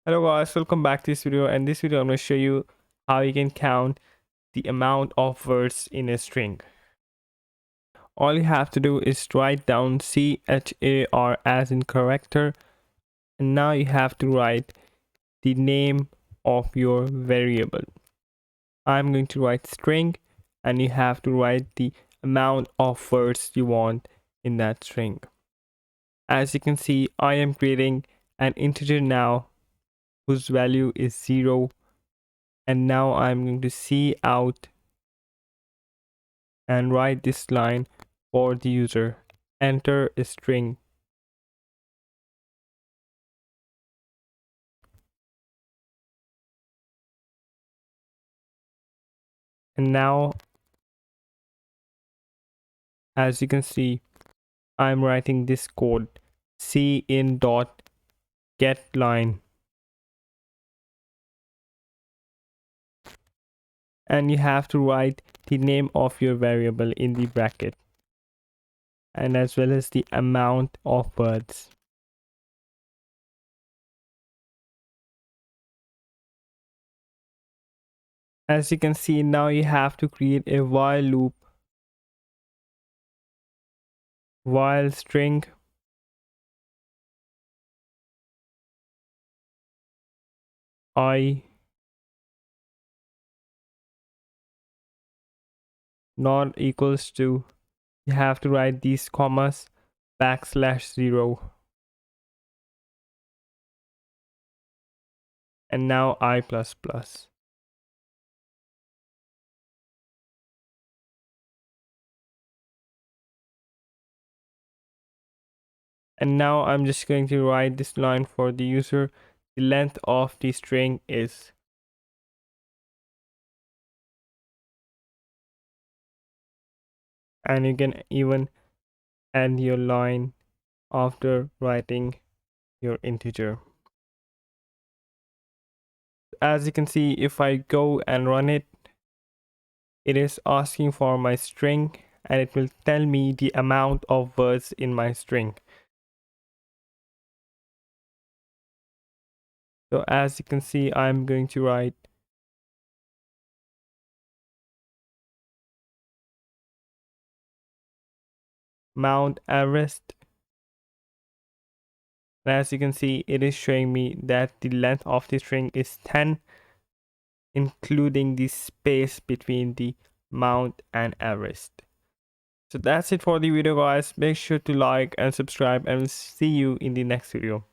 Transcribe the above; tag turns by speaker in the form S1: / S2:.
S1: Hello guys, welcome back to this video. And this video I'm going to show you how you can count the amount of words in a string. All you have to do is write down char as in character, and now you have to write the name of your variable. I'm going to write string, and you have to write the amount of words you want in that string. As you can see, I am creating an integer now whose value is 0, and now I'm going to see out and write this line for the user. Enter a string. And now, as you can see, I'm writing this code: cin dot get line, and you have to write the name of your variable in the bracket, and as well as the amount of words. As you can see, now you have to create a while loop. While string I not equals to, you have to write these commas, \0, and now I plus plus. And now I'm just going to write this line for the user. The length of the string is, and you can even end your line after writing your integer. As you can see, if I go and run it, it is asking for my string, and it will tell me the amount of words in my string. So as you can see, I'm going to write Mount Everest. And as you can see, it is showing me that the length of the string is 10, including the space between the Mount and Everest. So that's it for the video guys. Make sure to like and subscribe, and we'll see you in the next video.